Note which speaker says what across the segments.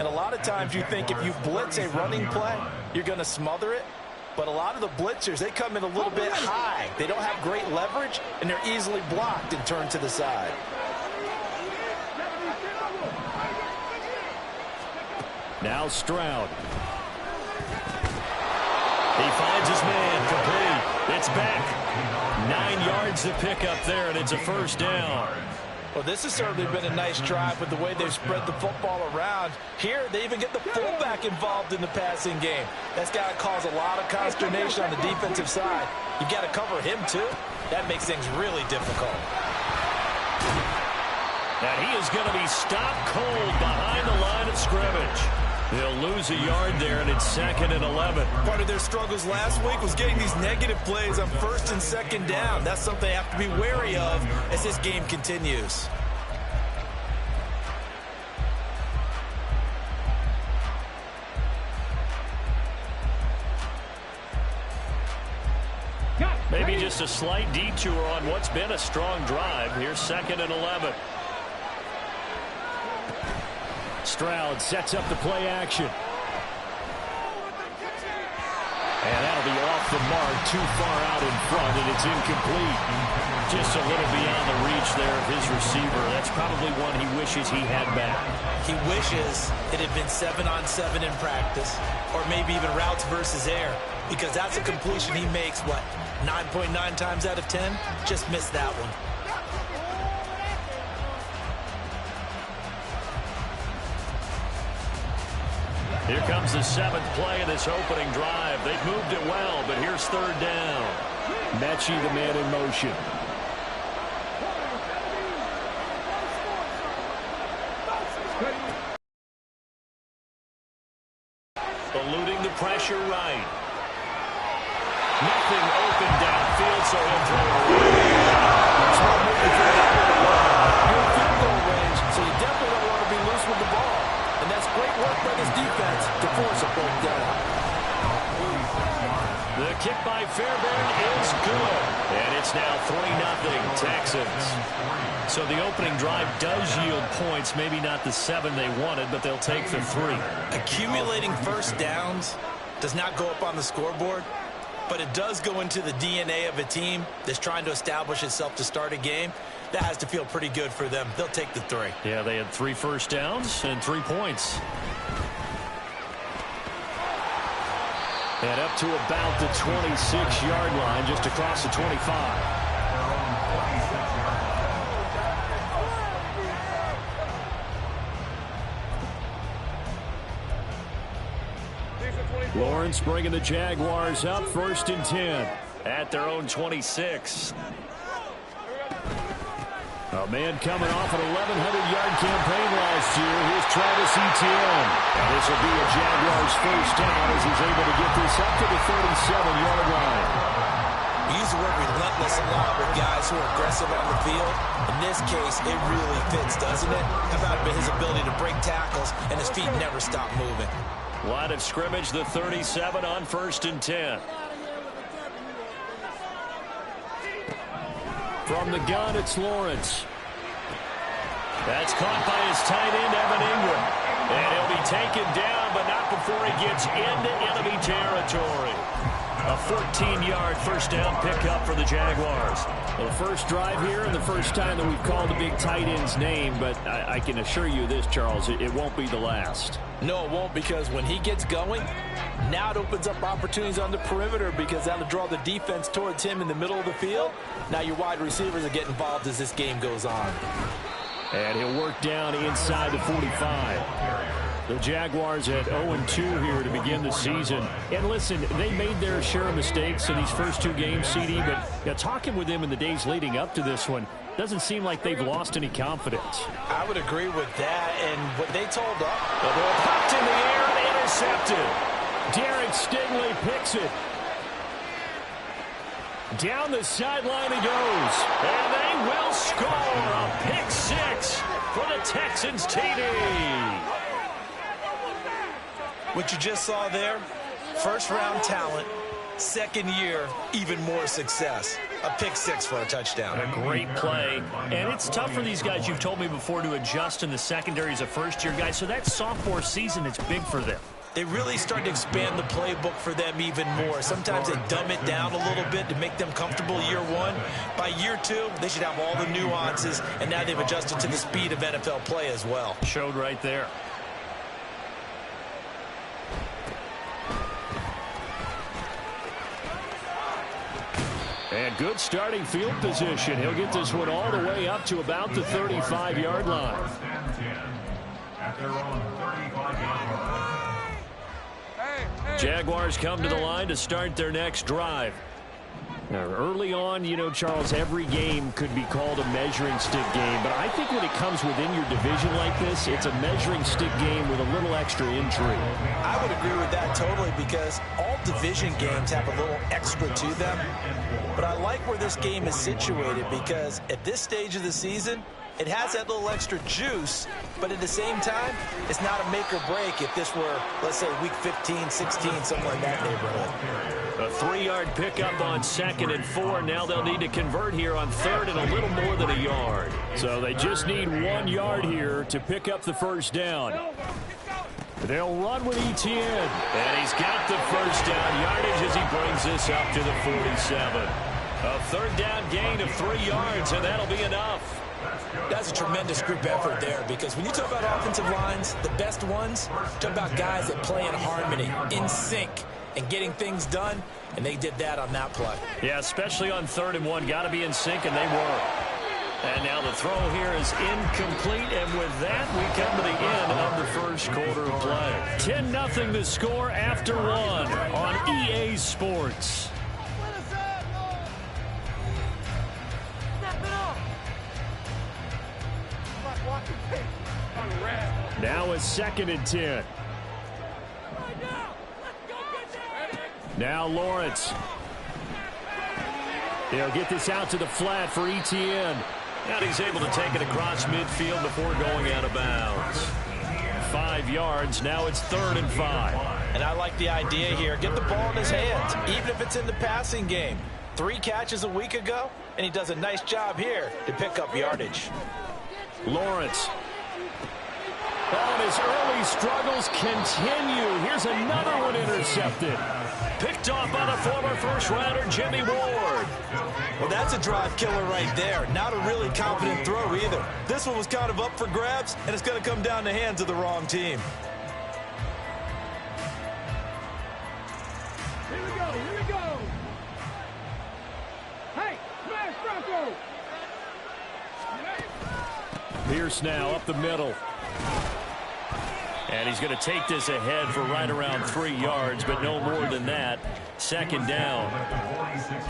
Speaker 1: And a lot of times you think if you blitz a running play, you're going to smother it. But a lot of the blitzers, they come in a little bit high. They don't have great leverage, and they're easily blocked and turned to the side.
Speaker 2: Now Stroud. He finds his man, complete. It's back. 9 yards to pick up there, and it's a first down.
Speaker 1: Well, this has certainly been a nice drive with the way they've spread the football around. Here, they even get the fullback involved in the passing game. That's got to cause a lot of consternation on the defensive side. You got to cover him, too. That makes things really difficult.
Speaker 2: And he is going to be stopped cold behind the line of scrimmage. They'll lose a yard there, and it's 2nd and 11.
Speaker 1: Part of their struggles last week was getting these negative plays on 1st and 2nd down. That's something they have to be wary of as this game continues.
Speaker 2: Maybe just a slight detour on what's been a strong drive. Here's 2nd and 11. Stroud sets up the play action. And that'll be off the mark, too far out in front, and it's incomplete. Just a little beyond the reach there of his receiver. That's probably one he wishes he had back.
Speaker 1: He wishes it had been 7-on-7 in practice, or maybe even routes versus air, because that's a completion he makes, 9.9 times out of 10? Just missed that one.
Speaker 2: Here comes the 7th play of this opening drive. They've moved it well, but here's 3rd down. Mechie, the man in motion. Eluding the pressure right. Nothing open downfield, so he'll throw it away.
Speaker 1: You're in field goal range, so you definitely don't want to be loose with the ball. And that's great work by this defense to force a fourth down.
Speaker 2: The kick by Fairbairn is good. And it's now 3-0 Texans. So the opening drive does yield points. Maybe not the 7 they wanted, but they'll take the 3.
Speaker 1: Accumulating first downs does not go up on the scoreboard, but it does go into the DNA of a team that's trying to establish itself to start a game. That has to feel pretty good for them. They'll take the 3.
Speaker 2: Yeah, they had 3 first downs and 3 points. And up to about the 26-yard line, just across the 25. Lawrence bringing the Jaguars up, 1st and 10 at their own 26. A man coming off an 1,100-yard campaign last year. Here's Travis Etienne. And this will be a Jaguars first down as he's able to get this up to the 37-yard line.
Speaker 1: We use the word relentless a lot with guys who are aggressive on the field. In this case, it really fits, doesn't it? How about his ability to break tackles and his feet never stop moving?
Speaker 2: Line of scrimmage, the 37 on 1st and 10. From the gun, it's Lawrence. That's caught by his tight end, Evan Ingram. And he'll be taken down, but not before he gets into enemy territory. A 14-yard first down pickup for the Jaguars.
Speaker 3: Well, the first drive here and the first time that we've called the big tight end's name, but I can assure you this, Charles, it won't be the last.
Speaker 1: No, it won't, because when he gets going, now it opens up opportunities on the perimeter because that'll draw the defense towards him in the middle of the field. Now your wide receivers are getting involved as this game goes on.
Speaker 3: And he'll work down inside the 45. The Jaguars at 0-2 here to begin the season. And listen, they made their share of mistakes in these first 2 games, CD, but talking with them in the days leading up to this one, doesn't seem like they've lost any confidence.
Speaker 1: I would agree with that, and what they told us.
Speaker 2: The ball popped in the air and intercepted.
Speaker 3: Derek Stingley picks it. Down the sideline he goes.
Speaker 2: And they will score a pick 6 for the Texans TD.
Speaker 1: What you just saw there, first-round talent, second year, even more success. a pick six for a touchdown.
Speaker 3: A great play. And it's tough for these guys, you've told me before, to adjust in the secondary as a first-year guy. So that sophomore season is big for them.
Speaker 1: They really start to expand the playbook for them even more. Sometimes they dumb it down a little bit to make them comfortable year one. By year two, they should have all the nuances, and now they've adjusted to the speed of NFL play as well.
Speaker 3: Showed right there. And good starting field position. He'll get this one all the way up to about the 35-yard line. Jaguars come to the line to start their next drive. Now, early on, you know, Charles, every game could be called a measuring stick game. But I think when it comes within your division like this, it's a measuring stick game with a little extra intrigue.
Speaker 1: I would agree with that totally, because all division games have a little extra to them. But I like where this game is situated, because at this stage of the season, it has that little extra juice, but at the same time, it's not a make or break if this were, let's say, week 15, 16, somewhere in that neighborhood.
Speaker 3: A 3-yard pickup on 2nd and 4. Now they'll need to convert here on 3rd and a little more than a yard. So they just need 1 yard here to pick up the first down. They'll run with Etienne. And he's got the first down yardage as he brings this up to the 47. A 3rd down gain of 3 yards, and that'll be enough.
Speaker 1: That's a tremendous group effort there, because when you talk about offensive lines, the best ones, talk about guys that play in harmony, in sync, and getting things done, and they did that on that play.
Speaker 3: Yeah, especially on 3rd and 1. Got to be in sync, and they were. And now the throw here is incomplete, and with that, we come to the end of the first quarter of play. 10-0 the score after 1 on EA Sports. Now it's 2nd and 10. Now Lawrence. They'll get this out to the flat for Etienne. And he's able to take it across midfield before going out of bounds. 5 yards. Now it's 3rd and 5.
Speaker 1: And I like the idea here. Get the ball in his hands, even if it's in the passing game. 3 catches a week ago, and he does a nice job here to pick up yardage.
Speaker 3: Lawrence. And his early struggles continue. Here's another one intercepted. Picked off by the former first-rounder, Jimmy Ward.
Speaker 1: Well, that's a drive killer right there. Not a really confident throw either. This one was kind of up for grabs, and it's going to come down the hands of the wrong team.
Speaker 4: Here we go, here we go. Hey, smash Bronco.
Speaker 3: Pierce now up the middle. And he's going to take this ahead for right around 3 yards, but no more than that. 2nd down.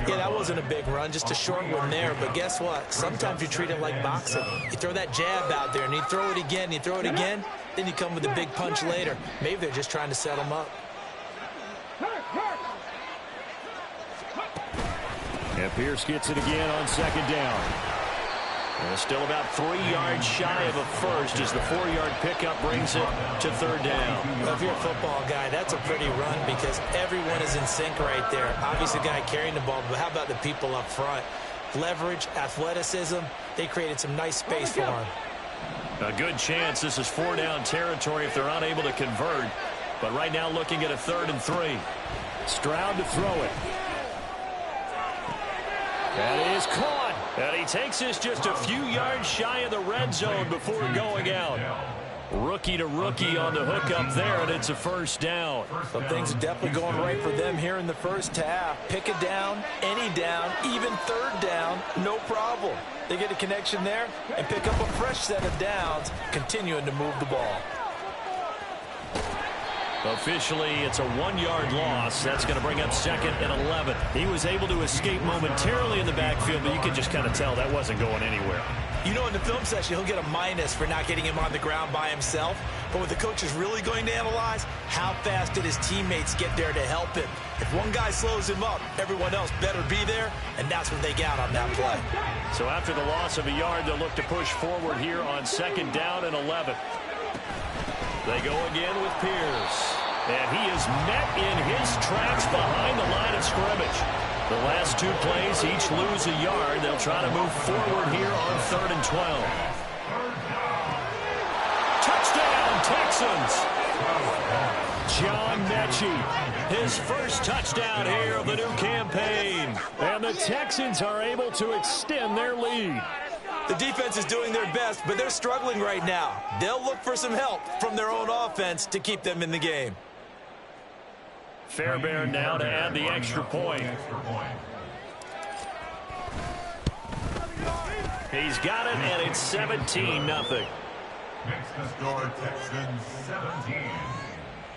Speaker 1: Yeah, that wasn't a big run, just a short one there. But guess what? Sometimes you treat it like boxing. You throw that jab out there, and you throw it again, you throw it again, then you come with a big punch later. Maybe they're just trying to set him up.
Speaker 3: And Pierce gets it again on 2nd down. And still about 3 yards shy of a first as the 4-yard pickup brings it to 3rd down.
Speaker 1: Well, if you're a football guy, that's a pretty run because everyone is in sync right there. Obviously, the guy carrying the ball, but how about the people up front? Leverage, athleticism, they created some nice space for him.
Speaker 3: A good chance this is 4-down territory if they're unable to convert. But right now looking at a 3rd and 3. Stroud to throw it. That is caught. And he takes this just a few yards shy of the red zone before going out. Rookie to rookie on the hook up there, and it's a 1st down.
Speaker 1: But things are definitely going right for them here in the first half. Pick a down, any down, even 3rd down, no problem. They get a connection there and pick up a fresh set of downs, continuing to move the ball.
Speaker 3: Officially, it's a 1-yard loss. That's going to bring up 2nd and 11. He was able to escape momentarily in the backfield, but you can just kind of tell that wasn't going anywhere.
Speaker 1: You know, in the film session, he'll get a minus for not getting him on the ground by himself. But what the coach is really going to analyze, how fast did his teammates get there to help him? If one guy slows him up, everyone else better be there, and that's what they got on that play.
Speaker 3: So after the loss of a yard, they'll look to push forward here on 2nd down and 11. They go again with Pierce. And he is met in his tracks behind the line of scrimmage.
Speaker 2: The last two plays each lose a yard. They'll try to move forward here on 3rd and 12. Touchdown, Texans! John Mechie, his first touchdown here of the new campaign.
Speaker 3: And the Texans are able to extend their lead.
Speaker 1: The defense is doing their best, but they're struggling right now. They'll look for some help from their own offense to keep them in the game.
Speaker 2: Fairbairn now to add the extra point. He's got it, and it's 17-0.
Speaker 5: Next to score, Texans 17.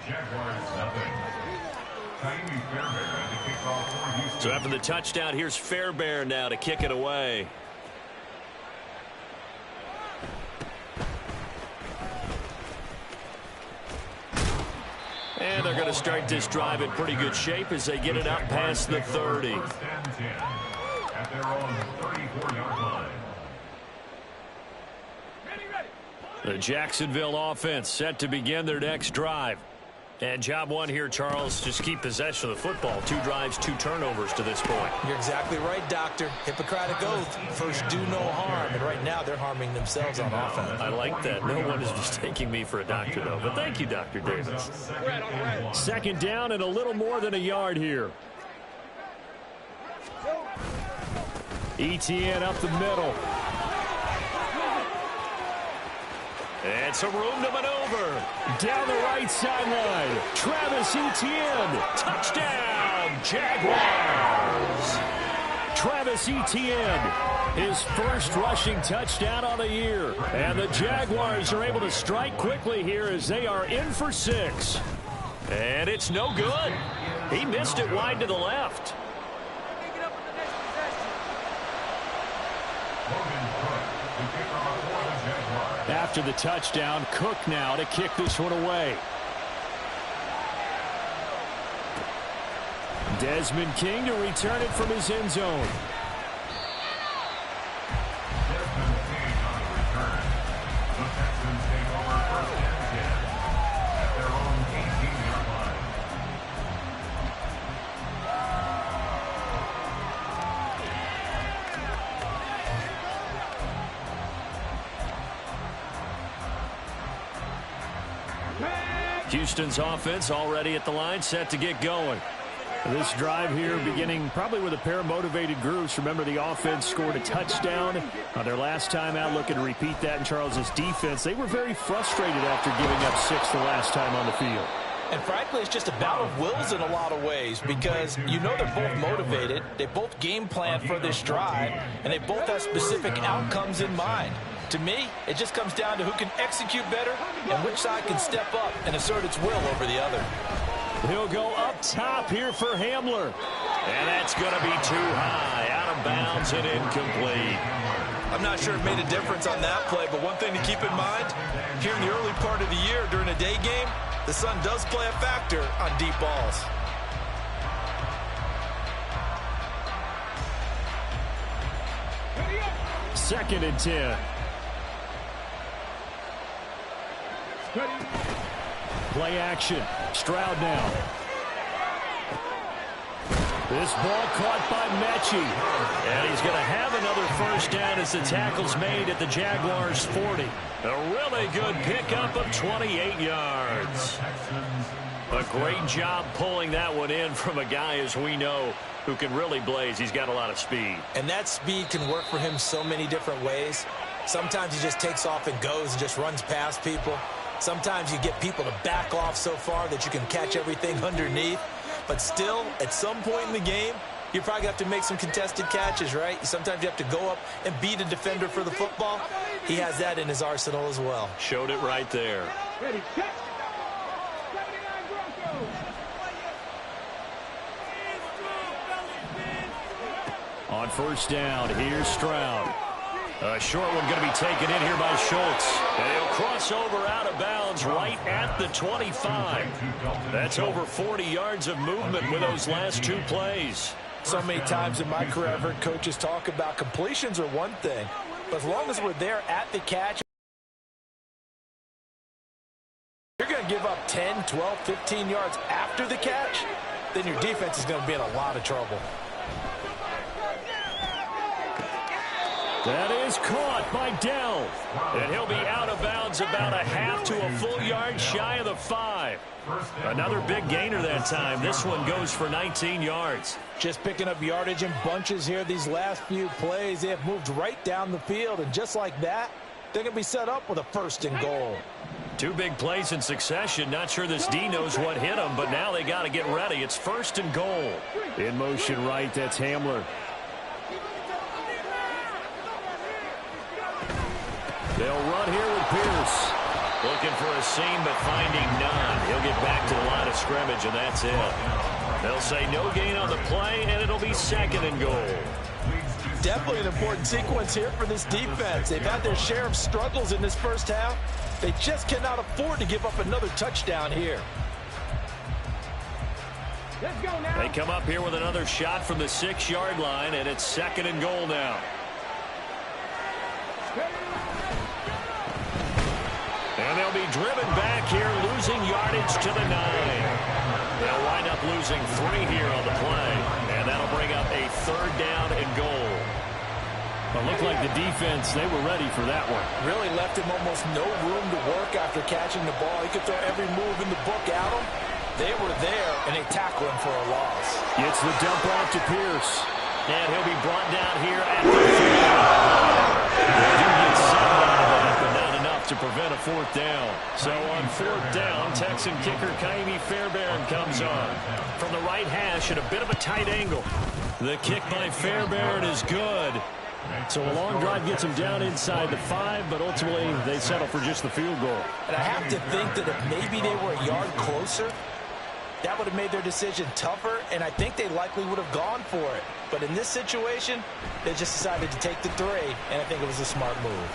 Speaker 5: Jaguars 0. Fairbairn to kick off for Houston.
Speaker 2: So after the touchdown, here's Fairbairn now to kick it away. And they're going to start this drive in pretty good shape as they get it up past the 30.
Speaker 5: At their own 34-yard line.
Speaker 3: The Jacksonville offense set to begin their next drive.
Speaker 2: And job one here, Charles, just keep possession of the football. 2 drives, 2 turnovers to this point.
Speaker 1: You're exactly right, Doctor. Hippocratic oath. First, do no harm. And right now, they're harming themselves on offense.
Speaker 2: I like that. No one is mistaking me for a doctor, though. But thank you, Dr. Davis.
Speaker 3: 2nd down and a little more than a yard here. ETN up the middle.
Speaker 2: And some room to maneuver.
Speaker 3: Down the right sideline. Travis Etienne.
Speaker 2: Touchdown, Jaguars.
Speaker 3: Travis Etienne, his first rushing touchdown on the year. And the Jaguars are able to strike quickly here as they are in for 6.
Speaker 2: And it's no good. He missed it wide to the left.
Speaker 3: After the touchdown, Cook now to kick this one away. Desmond King to return it from his end zone.
Speaker 5: Desmond King on the return. The Texans take over 1st and 10 at their own 18-yard line.
Speaker 3: Houston's offense already at the line, set to get going. This drive here beginning probably with a pair of motivated groups. Remember, the offense scored a touchdown on their last time out. Looking to repeat that in Charles's defense. They were very frustrated after giving up 6 the last time on the field.
Speaker 1: And frankly, it's just a battle of wills in a lot of ways because you know they're both motivated. They both game plan for this drive, and they both have specific outcomes in mind. To me, it just comes down to who can execute better and which side can step up and assert its will over the other.
Speaker 3: He'll go up top here for Hamler.
Speaker 2: And that's going to be too high, out of bounds and incomplete.
Speaker 1: I'm not sure it made a difference on that play, but one thing to keep in mind, here in the early part of the year during a day game, the sun does play a factor on deep balls.
Speaker 3: Second and 10. Play action. Stroud now. This ball caught by Mechie.
Speaker 2: And he's going to have another first down as the tackle's made at the Jaguars' 40. A really good pickup of 28 yards. A great job pulling that one in from a guy, as we know, who can really blaze. He's got a lot of speed.
Speaker 1: And that speed can work for him so many different ways. Sometimes he just takes off and goes and just runs past people. Sometimes you get people to back off so far that you can catch everything underneath. But still, at some point in the game, you probably have to make some contested catches, right? Sometimes you have to go up and beat a defender for the football. He has that in his arsenal as well.
Speaker 2: Showed it right there.
Speaker 4: Ready, catch. 79 Broncos.
Speaker 3: On first down, here's Stroud.
Speaker 2: A short one going to be taken in here by Schultz. And he'll cross over out of bounds right at the 25. That's over 40 yards of movement with those last 2 plays.
Speaker 1: So many times in my career, I've heard coaches talk about completions are one thing, but as long as we're there at the catch, you're going to give up 10, 12, 15 yards after the catch, then your defense is going to be in a lot of trouble.
Speaker 3: That is caught by Dell. And he'll be out of bounds about a half to a full yard shy of the 5. Another big gainer that time. This one goes for 19 yards.
Speaker 1: Just picking up yardage in bunches here these last few plays. They have moved right down the field, and just like that, they're going to be set up with a 1st and goal.
Speaker 3: 2 big plays in succession. Not sure this D knows what hit him, but now they got to get ready. It's 1st and goal. In motion right, that's Hamler. They'll run here with Pierce. Looking for a seam, but finding none. He'll get back to the line of scrimmage, and that's it. They'll say no gain on the play, and it'll be 2nd and goal.
Speaker 1: Definitely an important sequence here for this defense. They've had their share of struggles in this first half. They just cannot afford to give up another touchdown here.
Speaker 4: Let's go now.
Speaker 3: They come up here with another shot from the 6-yard line, and it's 2nd and goal now. And they'll be driven back here, losing yardage to the 9. They'll wind up losing 3 here on the play, and that'll bring up a 3rd down and goal. It looked like the defense, they were ready for that one.
Speaker 1: Really left him almost no room to work after catching the ball. He could throw every move in the book at him. They were there, and they tackle him for a loss.
Speaker 3: Gets the dump off to Pierce. And he'll be brought down here at the 3. They do get 7 out of that, but not enough to prevent a 4th down. So on 4th down, Texan kicker Kaimi Fairbairn comes on. From the right hash at a bit of a tight angle. The kick by Fairbairn is good. So a long drive gets him down inside the 5, but ultimately they settle for just the field goal.
Speaker 1: And I have to think that if maybe they were a yard closer, that would have made their decision tougher, and I think they likely would have gone for it. But in this situation, they just decided to take the 3, and I think it was a smart move.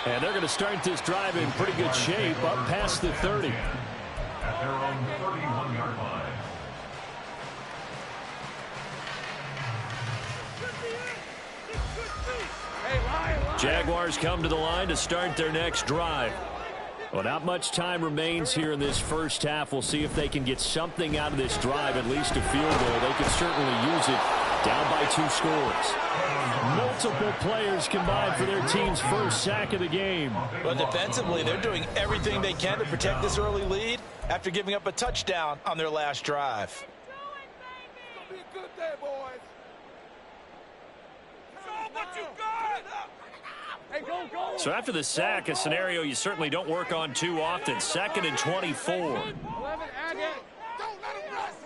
Speaker 3: And they're going to start this drive in pretty good shape up past the 30.
Speaker 5: At their own 31-yard line.
Speaker 3: Jaguars come to the line to start their next drive. Well, not much time remains here in this first half. We'll see if they can get something out of this drive, at least a field goal. They could certainly use it. Down by 2 scores. Multiple players combined for their team's first sack of the game.
Speaker 1: But defensively, they're doing everything they can to protect this early lead after giving up a touchdown on their last drive.
Speaker 4: It's gonna be a good day, boys. Show what you got. Hey, go, go.
Speaker 3: So after the sack, a scenario you certainly don't work on too often. 2nd and 24.
Speaker 4: 11, add it. Don't let him rest.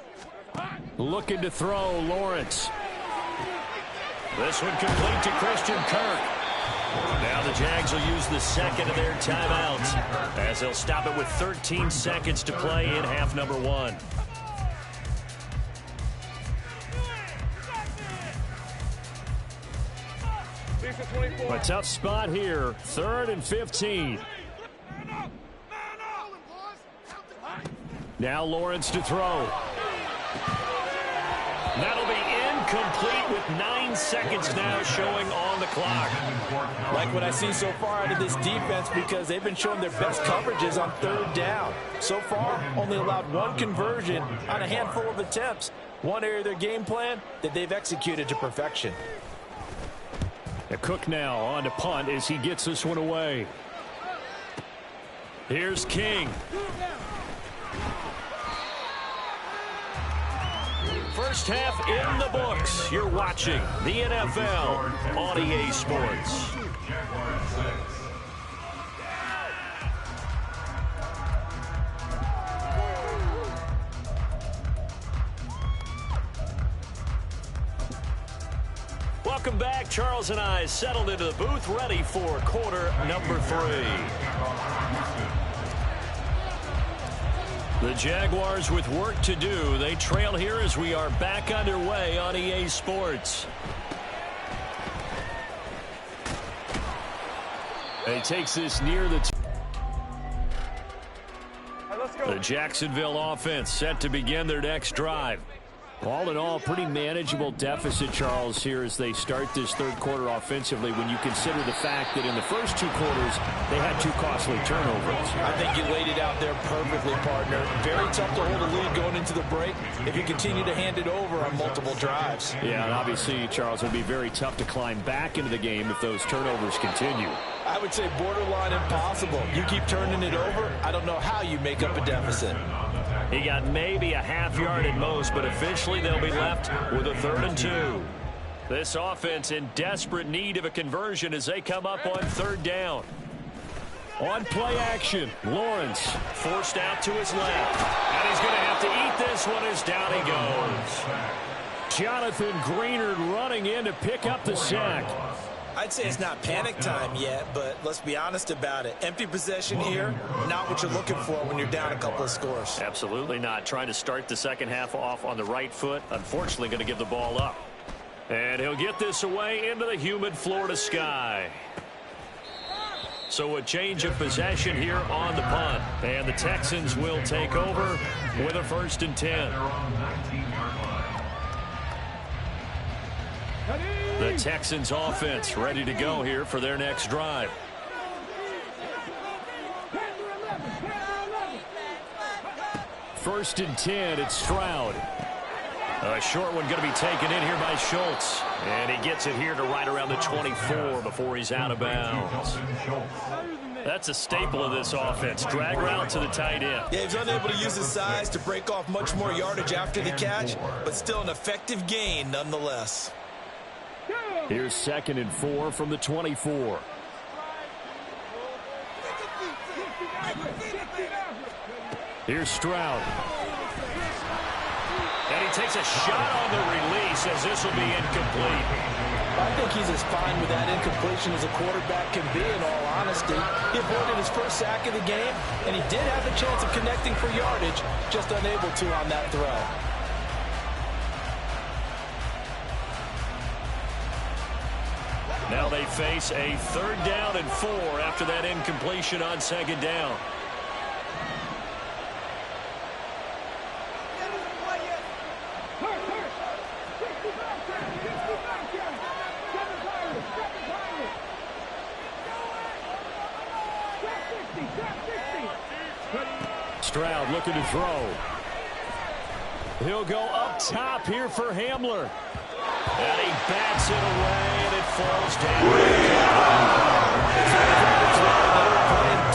Speaker 3: Looking to throw, Lawrence. This one complete to Christian Kirk. Now the Jags will use the 2nd of their timeouts as they'll stop it with 13 seconds to play in half number 1. A tough spot here. 3rd and 15. Now Lawrence to throw. That'll be incomplete with 9 seconds now showing on the clock.
Speaker 1: Like what I see so far out of this defense, because they've been showing their best coverages on 3rd down. So far, only allowed 1 conversion on a handful of attempts. One area of their game plan that they've executed to perfection.
Speaker 3: Cook now on to punt as he gets this one away. Here's King. First half in the books. You're watching the NFL on EA Sports. Welcome back. Charles and I settled into the booth, ready for quarter number 3. The Jaguars with work to do. They trail here as we are back underway on EA Sports. He takes this near the... The Jacksonville offense set to begin their next drive. All in all, pretty manageable deficit, Charles, here as they start this third quarter offensively when you consider the fact that in the first two quarters, they had two costly turnovers.
Speaker 1: I think you laid it out there perfectly, partner. Very tough to hold a lead going into the break if you continue to hand it over on multiple drives.
Speaker 3: Yeah, and obviously, Charles, it would be very tough to climb back into the game if those turnovers continue.
Speaker 1: I would say borderline impossible. You keep turning it over, I don't know how you make up a deficit.
Speaker 2: He got maybe a half yard at most, but eventually they'll be left with a 3rd and 2. This offense in desperate need of a conversion as they come up on 3rd down.
Speaker 3: On play action, Lawrence
Speaker 2: forced out to his left. And he's going to have to eat this one as down he goes.
Speaker 3: Jonathan Greenard running in to pick up the sack.
Speaker 1: I'd say it's not panic time yet, but let's be honest about it. Empty possession here, not what you're looking for when you're down a couple of scores.
Speaker 2: Absolutely not. Trying to start the second half off on the right foot. Unfortunately, going to give the ball up. And he'll get this away into the humid Florida sky. So a change of possession here on the punt. And the Texans will take over with a 1st and 10. The Texans offense ready to go here for their next drive.
Speaker 3: First and 10, it's Stroud.
Speaker 2: A short one going to be taken in here by Schultz. And he gets it here to right around the 24 before he's out of bounds. That's a staple of this offense. Drag route to the tight end.
Speaker 1: Yeah, he's unable to use his size to break off much more yardage after the catch, but still an effective gain nonetheless.
Speaker 3: Here's 2nd and 4 from the 24. Here's Stroud.
Speaker 2: And he takes a shot on the release as this will be incomplete.
Speaker 1: I think he's as fine with that incompletion as a quarterback can be, in all honesty. He avoided his first sack of the game, and he did have the chance of connecting for yardage, just unable to on that throw.
Speaker 2: Now they face a 3rd down and 4 after that incompletion on 2nd down.
Speaker 3: Stroud looking to throw. He'll go up top here for Hamler.
Speaker 2: And he bats it away, and it falls down.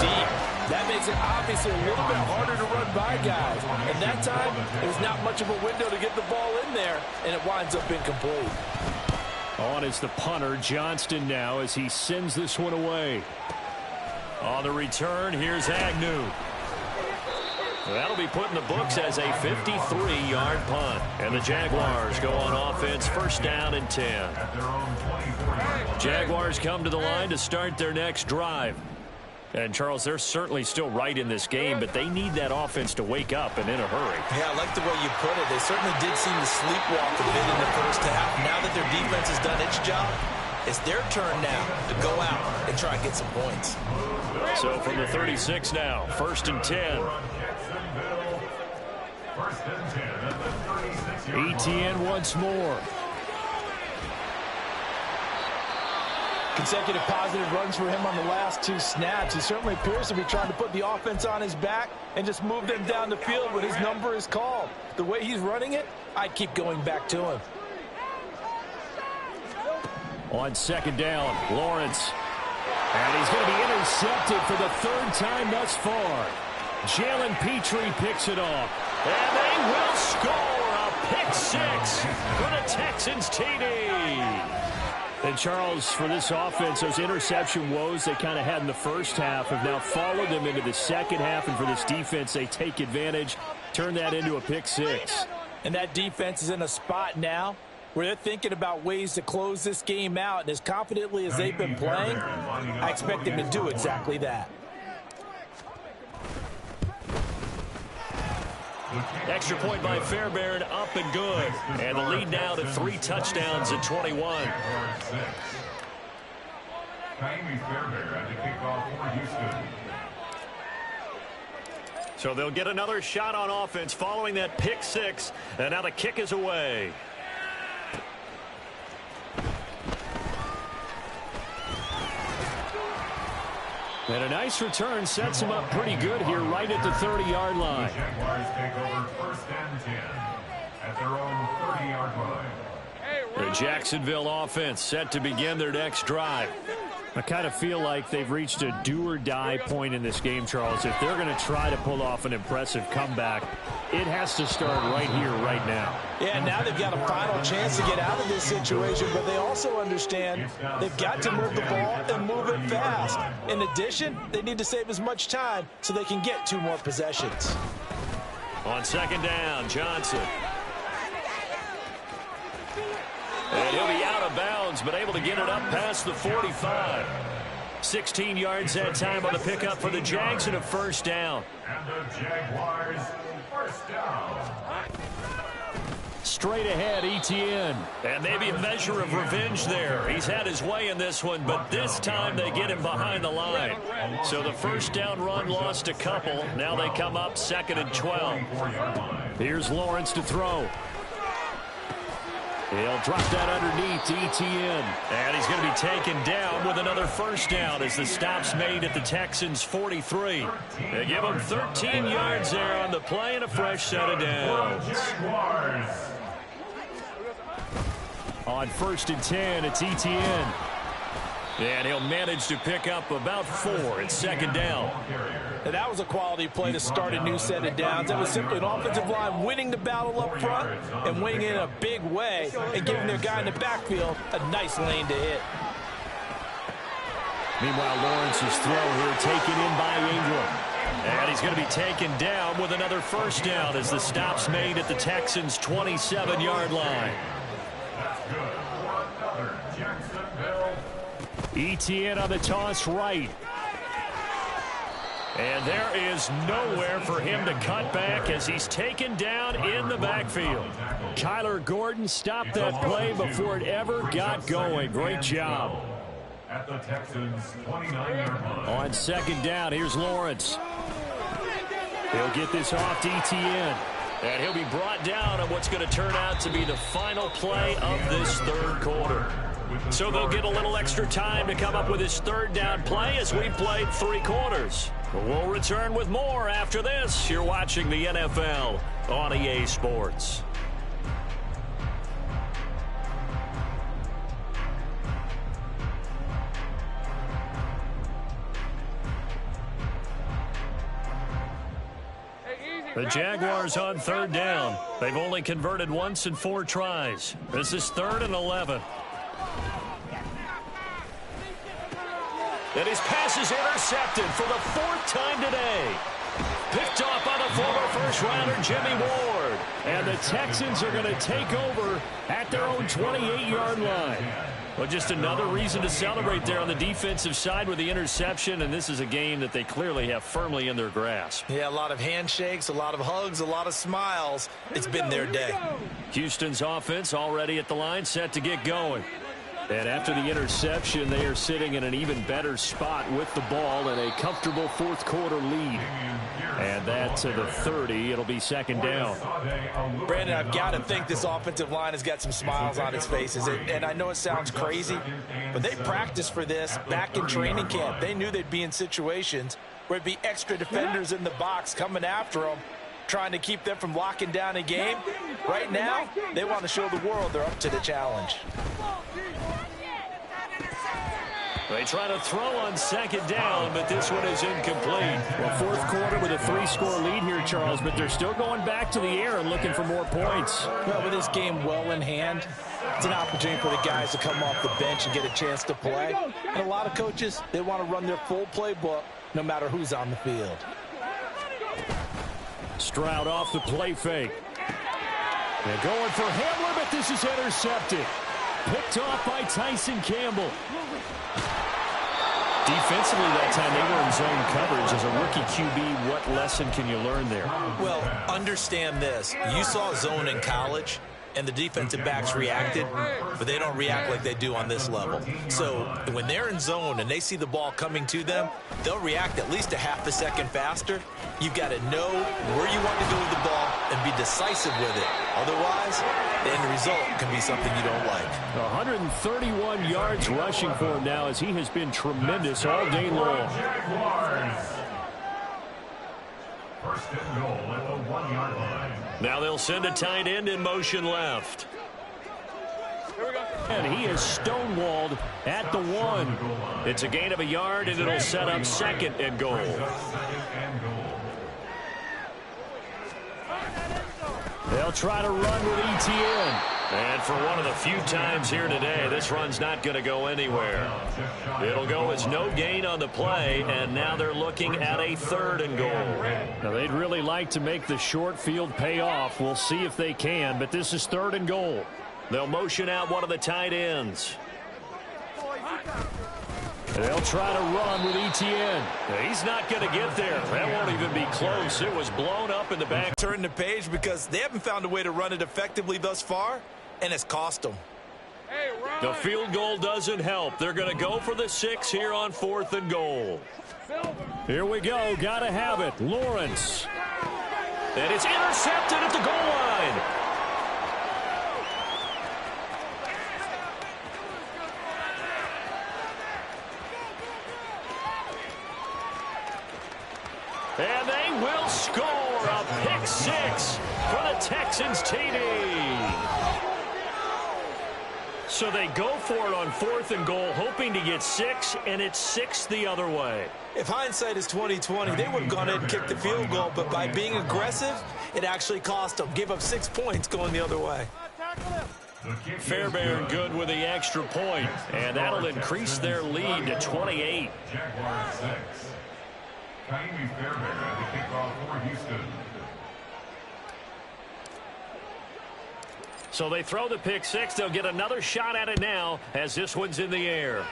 Speaker 1: Deep. That makes it obviously a little bit harder to run by guys. And that time, there's not much of a window to get the ball in there, and it winds up incomplete.
Speaker 3: On is the punter, Johnston, now as he sends this one away.
Speaker 2: On the return, here's Agnew. That'll be put in the books as a 53-yard punt. And the Jaguars go on offense, 1st down and 10. Jaguars come to the line to start their next drive. And, Charles, they're certainly still right in this game, but they need that offense to wake up and in a hurry.
Speaker 1: Yeah, I like the way you put it. They certainly did seem to sleepwalk a bit in the first half. Now that their defense has done its job, it's their turn now to go out and try and get some points.
Speaker 2: So from the 36 now, 1st and 10.
Speaker 3: Etienne once more.
Speaker 1: Consecutive positive runs for him on the last 2 snaps. He certainly appears to be trying to put the offense on his back and just move them down the field when his number is called. The way he's running it, I'd keep going back to him.
Speaker 3: On 2nd down, Lawrence. And he's going to be intercepted for the 3rd time thus far. Jalen Petrie picks it off.
Speaker 2: And they will score a pick 6 for the Texans TD.
Speaker 3: And, Charles, for this offense, those interception woes they kind of had in the first half have now followed them into the second half. And for this defense, they take advantage, turn that into a pick 6.
Speaker 1: And that defense is in a spot now where they're thinking about ways to close this game out. And as confidently as they've been playing, I expect them to do exactly that.
Speaker 2: Extra point by Fairbairn, up and good. And the lead now to 3 touchdowns at 21. So they'll get another shot on offense following that pick six. And now the kick is away.
Speaker 3: And a nice return sets him up pretty good here right at the 30-yard line.
Speaker 5: The Jaguars take over 1st and 10 at their own 30-yard line.
Speaker 3: The Jacksonville offense set to begin their next drive. I kind of feel like they've reached a do-or-die point in this game, Charles. If they're going to try to pull off an impressive comeback, it has to start right here, right now.
Speaker 1: Yeah, now they've got a final chance to get out of this situation, but they also understand they've got to move the ball and move it fast. In addition, they need to save as much time so they can get 2 more possessions.
Speaker 2: On 2nd down, Johnson. And he'll be out of bounds, but able to get it up past the 45. 16 yards that time on the pickup for the Jags and a 1st down.
Speaker 5: And the Jaguars 1st down.
Speaker 3: Straight ahead, Etienne.
Speaker 2: And maybe a measure of revenge there. He's had his way in this one, but this time they get him behind the line. So the 1st down run lost a couple. Now they come up 2nd and 12.
Speaker 3: Here's Lawrence to throw. He'll drop that underneath to Etienne.
Speaker 2: And he's going to be taken down with another 1st down as the stop's made at the Texans' 43. They give him 13 yards there on the play and a fresh set of downs.
Speaker 3: On 1st and 10, it's Etienne.
Speaker 2: And he'll manage to pick up about 4 at 2nd down.
Speaker 1: And that was a quality play to start a new set of downs. That was simply an offensive line winning the battle up front and winning in a big way and giving their guy in the backfield a nice lane to hit.
Speaker 3: Meanwhile, Lawrence's throw here taken in by Ingram.
Speaker 2: And he's going to be taken down with another 1st down as the stop's made at the Texans' 27-yard line.
Speaker 3: Etienne on the toss right.
Speaker 2: And there is nowhere for him to cut back as he's taken down in the backfield.
Speaker 3: Kyler Gordon stopped that play before it ever got going. Great job.
Speaker 5: At the Texans' 29-yard line.
Speaker 3: On 2nd down, here's Lawrence. He'll get this off to Etienne.
Speaker 2: And he'll be brought down on what's going to turn out to be the final play of this 3rd quarter. So they'll get a little extra time to come up with his 3rd down play as we played 3 quarters. We'll return with more after this. You're watching the NFL on EA Sports. The Jaguars on 3rd down. They've only converted once in 4 tries. This is 3rd and 11. And his pass is intercepted for the 4th time today. Picked off by the former first-rounder Jimmy Ward.
Speaker 3: And the Texans are going to take over at their own 28-yard line.
Speaker 2: Well, just another reason to celebrate there on the defensive side with the interception, and this is a game that they clearly have firmly in their grasp.
Speaker 1: Yeah, a lot of handshakes, a lot of hugs, a lot of smiles. It's been their day.
Speaker 2: Houston's offense already at the line, set to get going.
Speaker 3: And after the interception, they are sitting in an even better spot with the ball and a comfortable 4th quarter lead. And that to the 30. It'll be 2nd down.
Speaker 1: Brandon, I've got to think this offensive line has got some smiles on its faces. And I know it sounds crazy, but they practiced for this back in training camp. They knew they'd be in situations where it'd be extra defenders in the box coming after them, trying to keep them from locking down a game. Right now, they want to show the world they're up to the challenge.
Speaker 2: They try to throw on 2nd down, but this one is incomplete.
Speaker 3: Well, 4th quarter with a 3-score lead here, Charles, but they're still going back to the air and looking for more points.
Speaker 1: Well, with this game well in hand, it's an opportunity for the guys to come off the bench and get a chance to play. And a lot of coaches, they want to run their full playbook no matter who's on the field.
Speaker 3: Stroud off the play fake. They're going for Hamler, but this is intercepted. Picked off by Tyson Campbell. Defensively that time, they were in zone coverage. As a rookie QB, what lesson can you learn there?
Speaker 1: Well, understand this. You saw zone in college. and the defensive backs reacted, but they don't react like they do on this level. So when they're in zone and they see the ball coming to them, they'll react at least a half a second faster. You've got to know where you want to go with the ball and be decisive with it. Otherwise, the end result can be something you don't like.
Speaker 3: 131 yards rushing for him now as he has been tremendous all day long.
Speaker 5: First and goal at the 1-yard line.
Speaker 2: Now they'll send a tight end in motion left.
Speaker 3: And he is stonewalled at the 1.
Speaker 2: It's a gain of a yard, and it'll set up second and goal.
Speaker 3: They'll try to run with ETN.
Speaker 2: And for one of the few times here today, this run's not going to go anywhere. It'll go as no gain on the play, and now they're looking at a 3rd and goal.
Speaker 3: Now, they'd really like to make the short field pay off. We'll see if they can, but this is 3rd and goal.
Speaker 2: They'll motion out one of the tight ends.
Speaker 3: They'll try to run with ETN.
Speaker 2: He's not going to get there. That won't even be close. It was blown up in the back.
Speaker 1: Turn the page because they haven't found a way to run it effectively thus far, and it's cost them.
Speaker 2: The field goal doesn't help. They're going to go for the 6 here on 4th and goal.
Speaker 3: Here we go. Got to have it. Lawrence.
Speaker 2: And it's intercepted at the goal line. And they will score a pick 6 for the Texans TD. So they go for it on 4th and goal, hoping to get 6, and it's 6 the other way.
Speaker 1: If hindsight is 20/20, they would have gone ahead and kicked the field goal, but by being aggressive, it actually cost them. Gave up 6 points going the other way.
Speaker 2: Fairbairn good with the extra point, and that'll increase their lead to 28.
Speaker 5: Jaguars 6. Kaimi Fairbairn at the kickoff for Houston.
Speaker 2: So they throw the pick 6. They'll get another shot at it now as this one's in the air.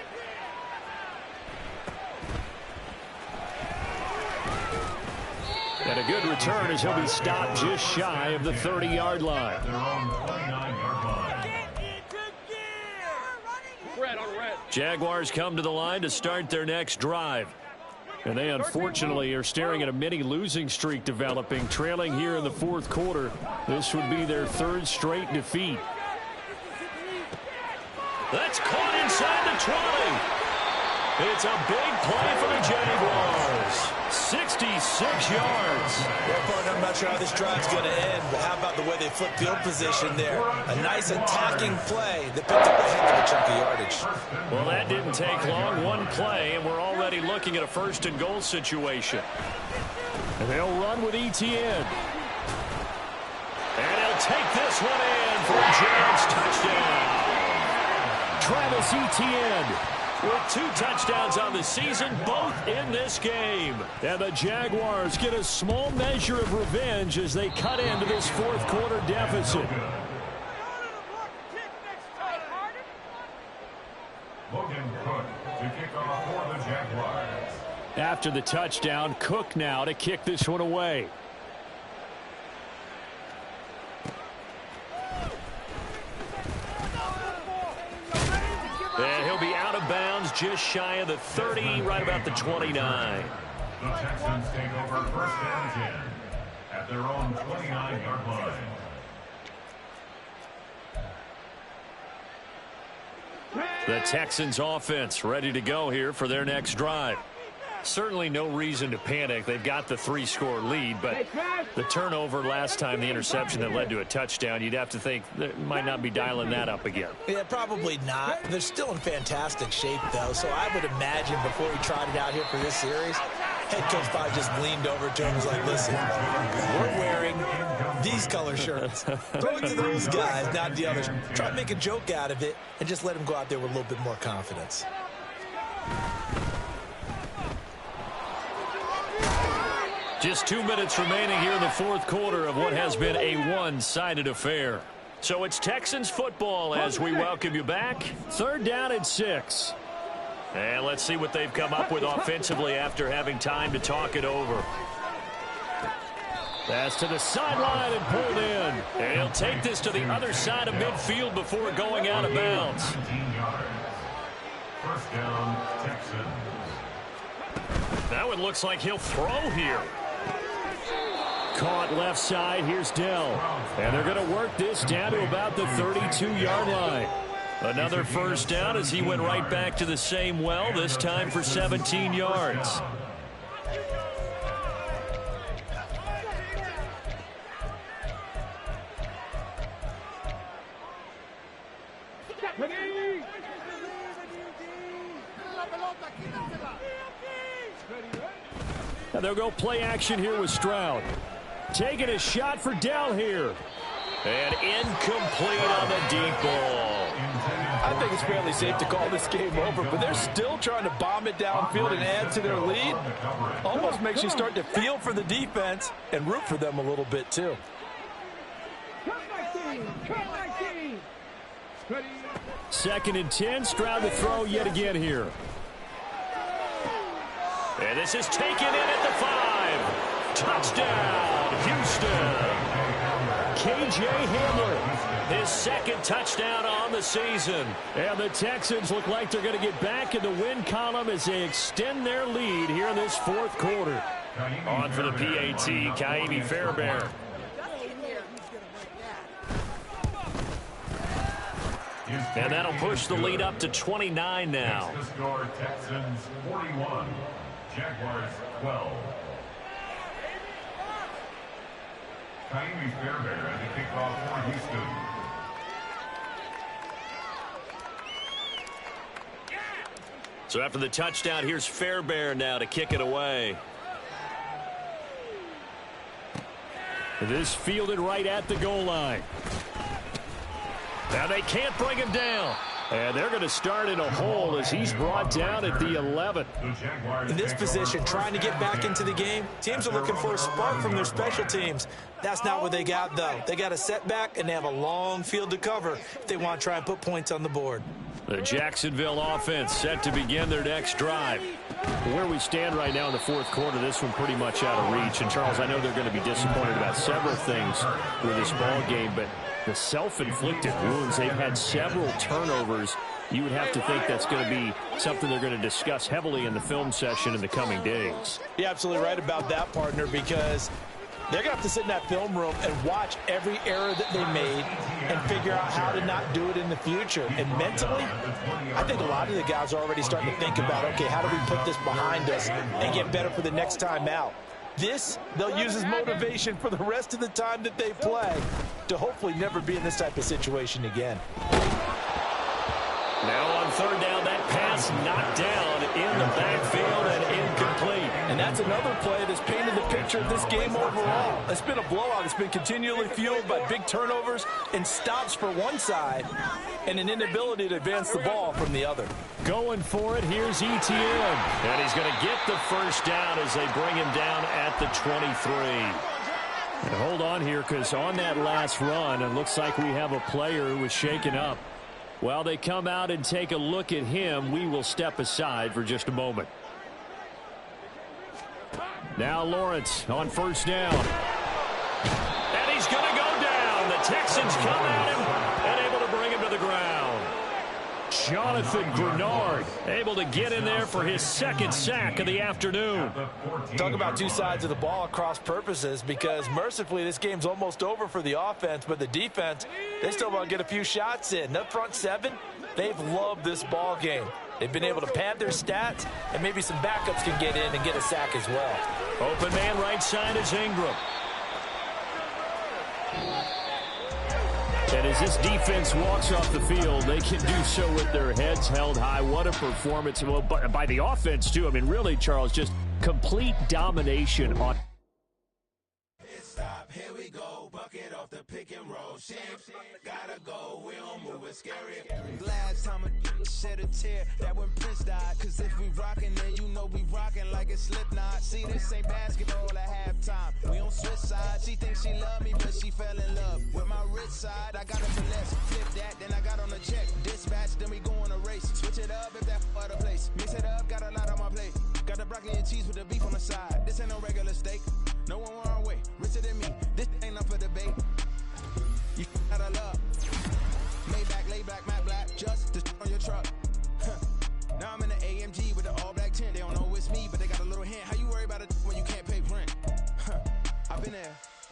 Speaker 3: And a good return as he'll be stopped just shy of the 30-yard line.
Speaker 5: Their own 29-yard line.
Speaker 3: Jaguars come to the line to start their next drive. And they unfortunately are staring at a mini losing streak developing, trailing here in the 4th quarter. This would be their 3rd straight defeat.
Speaker 2: That's caught inside the 20. It's a big play for the Jaguars. 66 yards.
Speaker 1: Well, partner, I'm not sure how this drive's going to end, but how about the way they flip field position there? A nice attacking play that picked up a heck of a chunk of yardage.
Speaker 2: Well, that didn't take long. One play, and we're already looking at a 1st and goal situation.
Speaker 3: And they'll run with ETN.
Speaker 2: And he'll take this one in for a Jags touchdown.
Speaker 3: Travis Etienne
Speaker 2: with 2 touchdowns on the season, both in this game.
Speaker 3: And the Jaguars get a small measure of revenge as they cut into this 4th quarter deficit.
Speaker 5: Logan Cook to kick off for the Jaguars.
Speaker 3: After the touchdown, Cook now to kick this one away.
Speaker 2: And he'll be out of bounds just shy of the 30, right about the 29.
Speaker 5: The Texans take over 1st and 10 at their own 29-yard line.
Speaker 3: The Texans offense ready to go here for their next drive. Certainly no reason to panic. They've got the 3-score lead, but the turnover last time, the interception that led to a touchdown, you'd have to think they might not be dialing that up again.
Speaker 1: Yeah, probably not. They're still in fantastic shape, though, so I would imagine before he tried it out here for this series, head coach probably just leaned over to him and was like, listen, we're wearing these color shirts. Throw it to those guys, not the others. Try to make a joke out of it and just let him go out there with a little bit more confidence.
Speaker 3: Just 2 minutes remaining here in the 4th quarter of what has been a one-sided affair.
Speaker 2: So it's Texans football as we welcome you back.
Speaker 3: 3rd down and 6.
Speaker 2: And let's see what they've come up with offensively after having time to talk it over.
Speaker 3: That's to the sideline and pulled in.
Speaker 2: And he'll take this to the other side of midfield before going out of bounds.
Speaker 5: 17 yards. First down, Texans.
Speaker 2: Now it looks like he'll throw here.
Speaker 3: Caught left side. Here's Dell. And they're going to work this down to about the 32-yard line.
Speaker 2: Another first down as he went right back to the same well, this time for 17 yards.
Speaker 3: Now they'll go play action here with Stroud. Taking a shot for Dell here.
Speaker 2: And incomplete on the deep ball.
Speaker 1: I think it's fairly safe to call this game over, but they're still trying to bomb it downfield and add to their lead. Almost makes you start to feel for the defense and root for them a little bit, too.
Speaker 3: Second and 10. Stroud to throw yet again here.
Speaker 2: And this is taken in at the 5. Touchdown, Houston.
Speaker 3: KJ Hamler.
Speaker 2: His second touchdown on the season.
Speaker 3: And the Texans look like they're going to get back in the win column as they extend their lead here in this fourth quarter.
Speaker 2: On for the PAT, Kaimi Fairbairn. And that'll push the lead up to 29 now.
Speaker 5: The score, Texans 41, Jaguars 12. Kaimi Fairbairn at the kickoff for Houston.
Speaker 2: So after the touchdown, here's Fairbairn now to kick it away.
Speaker 3: This fielded right at the goal line. Now they can't bring him down. And they're going to start in a hole as he's brought down at the 11.
Speaker 1: In this position, trying to get back into the game, teams are looking for a spark from their special teams. That's not what they got, though. They got a setback, and they have a long field to cover if they want to try and put points on the board.
Speaker 3: The Jacksonville offense set to begin their next drive. Where we stand right now in the fourth quarter, this one pretty much out of reach. And, Charles, I know they're going to be disappointed about several things with this ball game, but the self-inflicted wounds, they've had several turnovers. You would have to think that's going to be something they're going to discuss heavily in the film session in the coming days.
Speaker 1: You're absolutely right about that, partner, because they're going to have to sit in that film room and watch every error that they made and figure out how to not do it in the future. And mentally, I think a lot of the guys are already starting to think about, okay, how do we put this behind us and get better for the next time out? This, they'll use as motivation for the rest of the time that they play to hopefully never be in this type of situation again.
Speaker 2: Now on third down, that pass knocked down in the backfield and incomplete.
Speaker 1: And that's another play that's painted the picture of this game overall. It's been a blowout. It's been continually fueled by big turnovers and stops for one side and an inability to advance the ball from the other.
Speaker 3: Going for it, here's ETN.
Speaker 2: And he's going to get the first down as they bring him down at the 23.
Speaker 3: And hold on here, because on that last run, it looks like we have a player who was shaken up. While they come out and take a look at him, we will step aside for just a moment. Now Lawrence on first down.
Speaker 2: And he's going to go down. The Texans come at him and able to bring him to the ground.
Speaker 3: Jonathan Grenard able to get in there for his second sack of the afternoon.
Speaker 1: Talk about two sides of the ball at cross purposes, because mercifully this game's almost over for the offense, but the defense, they still want to get a few shots in. Up front seven, they've loved this ball game. They've been able to pad their stats, and maybe some backups can get in and get a sack as well.
Speaker 3: Open man right side is Ingram. And as this defense walks off the field, they can do so with their heads held high. What a performance. Well, by the offense, too. I mean, really, Charles, just complete domination on.
Speaker 6: Stop, here we go, bucket off the pick and roll. Gotta go, we don't move it scary. Last time a shed a tear, that when Prince died. Cause if we rockin', then you know we rockin' like a Slipknot. See, this ain't basketball at halftime. We on switch sides. She thinks she love me, but she fell in love with my rich side. I got a finesse, flip that, then I got on the check. Dispatch, then we go on a race. Switch it up if that other place. Mix it up, got a lot on my plate. Got the broccoli and cheese with the beef on the side. This ain't no regular steak. No one our way, richer than me.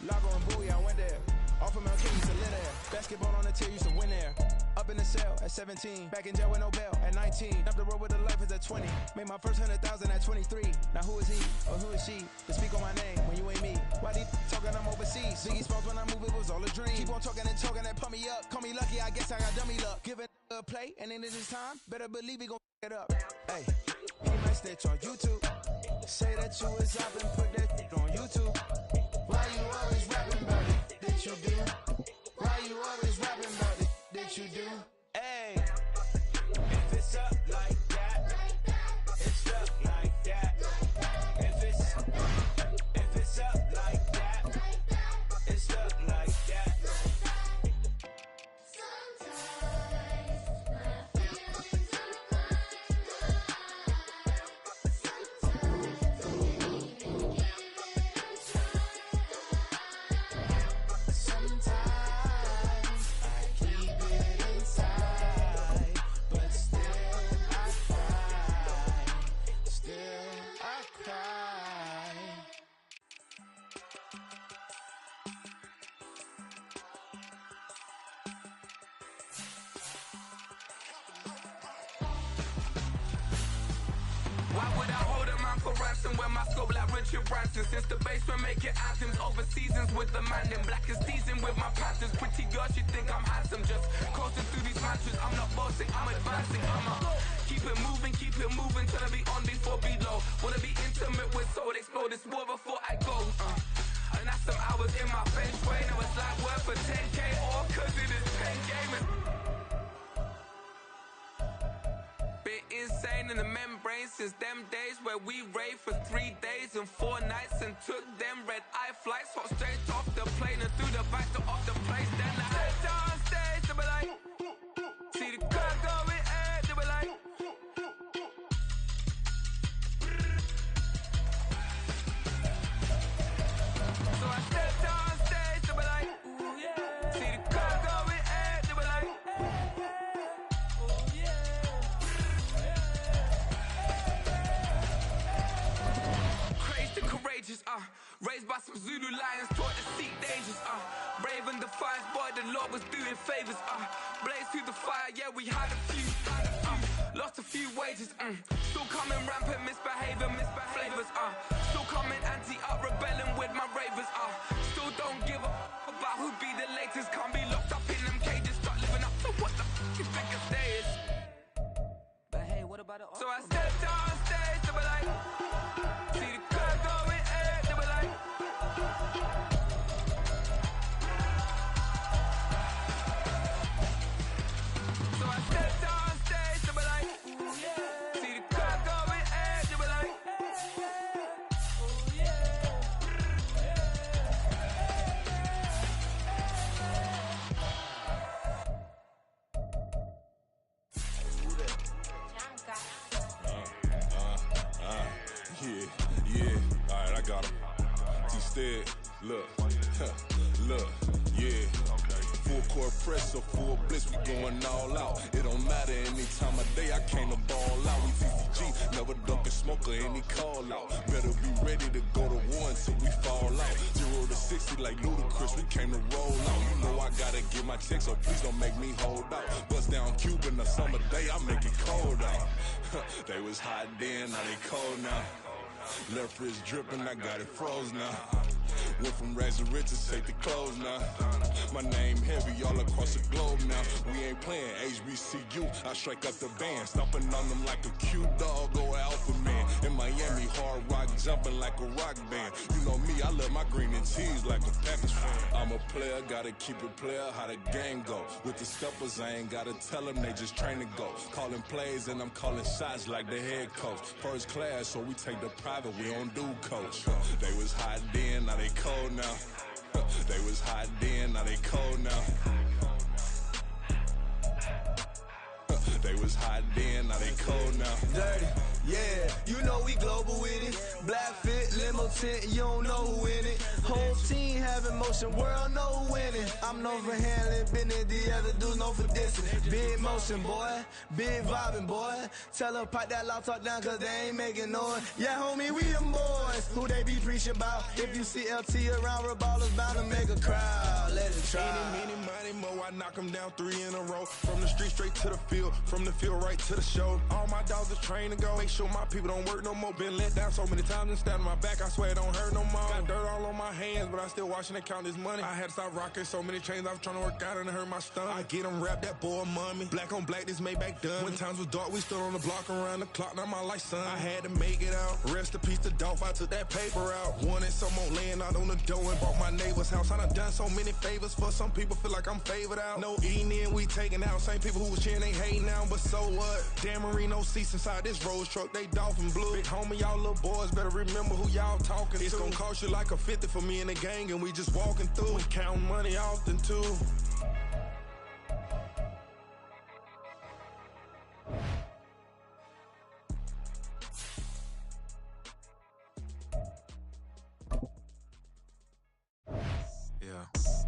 Speaker 6: Lago and Bowie, I went there. Off of Mount King, used to live there. Basketball on the tier, used to win there. Up in the cell at 17. Back in jail with no bail at 19. Up the road with the life is at 20. Made my first 100,000 at 23. Now who is he or who is she to speak on my name when you ain't me? Why they talking I'm overseas? Biggie Smalls when I move, it was all a dream. Keep on talking and talking and pump me up. Call me lucky, I guess I got dummy luck. Give it a play and then it's time. Better believe he gon' it up. Hey, he might snitch on YouTube. Say that you was up and put that shit on YouTube. Why you always rapping about it? Did you do? Why you always rapping about it? Did you do? Hey, if it's up like that, it's up like that. If it's up like that, it's up like that. When my scope like Richard Branson. Since the basement making anthems over seasons with the man in black is seasoned with my Panthers. Pretty girl, she think I'm handsome. Just coasting through these mantras. I'm not bossing, I'm advancing. Keep it moving till I be on before below. Wanna be intimate with soul, explode this war before I go. And that's some hours in my bench way. Now it's like worth for 10K or cause it is 10 gaming. Insane in the membrane since them days where we raved for 3 days and 4 nights and took them red eye flights, hot straight off the plane and through the back door of the place. Then I stepped on stage, they were like, see the crowd going, they were like, so I stepped on stage, they were like, ooh yeah, see the crowd going, they were like, raised by some Zulu lions, taught to seek dangers, brave and defiant, boy, the Lord was doing favors, blaze through the fire, yeah, we had a few, lost a few wages, still coming rampant, misbehaving, flavors, still coming anti-up, rebelling with my ravers, still don't give a about who be the latest, can't be locked up in them cages, start living up to what the f*** you think your day is. But hey, what about it? So I stepped on stage, they were like, see the crowd going, they were like, so I stepped on stage, they were like, ooh yeah, see the crowd going, they were like, ooh yeah.
Speaker 7: Yeah, alright, I got him. Instead, look, yeah. Full court press or full blitz, we going all out. It don't matter any time of day, I came to ball out. We TCG, never duck a smoker, any call out. Better be ready to go to war until we fall out. 0 to 60 like Ludacris, we came to roll out. You know I gotta get my check, so please don't make me hold out. Bust down Cuban a summer day, I make it cold out. They was hot then, now they cold now. Left wrist dripping, I got it froze now. Went from rags to riches, take the clothes now. My name heavy all across the globe now. We ain't playing HBCU, I strike up the band. Stomping on them like a cute dog or alpha man. In Miami, hard rock jumping like a rock band. You know me, I love my green and cheese like a Packers fan. I'm a player, gotta keep it player, how the game go. With the steppers, I ain't gotta tell them, they just train to go. Calling plays and I'm calling shots like the head coach. First class, so we take the private, we don't do coach. They was hot then, now they cold now. They was hot then, now they cold now. They was hot then, now they cold now.
Speaker 6: Dirty, yeah, you know we global with it. Black fit, limo tint, you don't know who in it. Whole team having motion, world know who winning. I'm known for handling business, the other dudes known for dissing. Big motion, boy, big vibing, boy. Tell them pipe that loud talk down, cause they ain't making noise. Yeah, homie, we them boys, who they be preaching about. If you see LT around, ballers bound crowd, let it try.
Speaker 7: Eeny, meeny, miny, mo, I knock them down 3 in a row. From the street straight to the field, from the field right to the show. All my dogs are trained to go. Make sure my people don't work no more. Been let down so many times and stabbed my back, I swear it don't hurt no more. Got dirt all on my hands, but I still watching and count this money. I had to stop rocking so many chains, I was trying to work out and it hurt my stomach. I get them rap, that boy mommy. Black on black, this Maybach done. When times was dark, we stood on the block around the clock, now my life son. I had to make it out. Rest in peace to Dolph, I took that paper out. Wanted some more laying out on the dough and bought my neighbor's house. I done done so many favors for some people, feel like I'm favored out. No eating in, we taking out. Same people who was cheering, they hating now, but so what? Dan Marino seats inside this Rolls truck, they dolphin blue. Big homie, y'all little boys better remember who y'all talking to. It's gonna cost you like a 50 for me and the gang, and we just walking through. We counting money often too.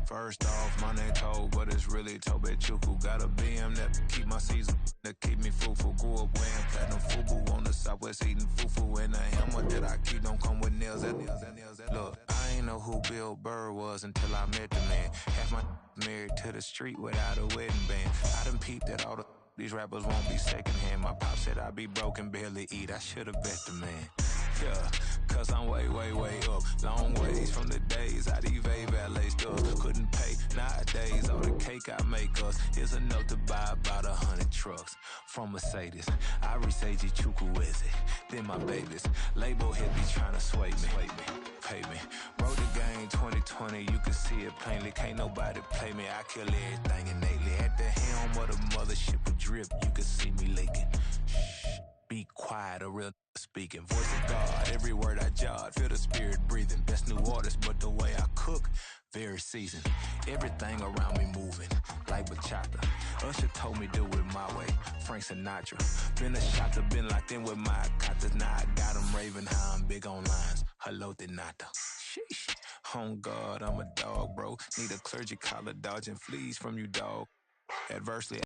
Speaker 6: First off, my name Toad, but it's really Tobe Chuku. Got a BM that keep my season, that keep me fufu. Grew up wearing platinum fubu on the southwest eating fufu. And the hammer that I keep don't come with nails. Look, I ain't know who Bill Burr was until I met the man. Half my married to the street without a wedding band. I done peeped that all these rappers won't be secondhand. My pop said I'd be broken, barely eat. I should've bet the man. Yeah, cause I'm way, way, way up. Long ways from the days I evade valet stuff. Couldn't pay nowadays. All the cake I make us is enough to buy about 100 trucks. From Mercedes, I resage Chukwueze. Then my babies, label hit be trying to sway me. Pay me. Wrote the game 2020, you can see it plainly. Can't nobody play me. I kill everything innately. At the helm of the mothership with drip, you can see me leaking. Shh, be quiet, a real speaking. Voice of God, every word I jot. Feel the spirit breathing. Best new artist, but the way I cook, very seasoned. Everything around me moving, like bachata. Usher told me do it my way. Frank Sinatra. Been a shotter, been locked in with my katas. Now I got them raving how I'm big on lines. Hello, Denata. Sheesh. On God, I'm a dog, bro. Need a clergy collar, dodging fleas from you, dog. Adversely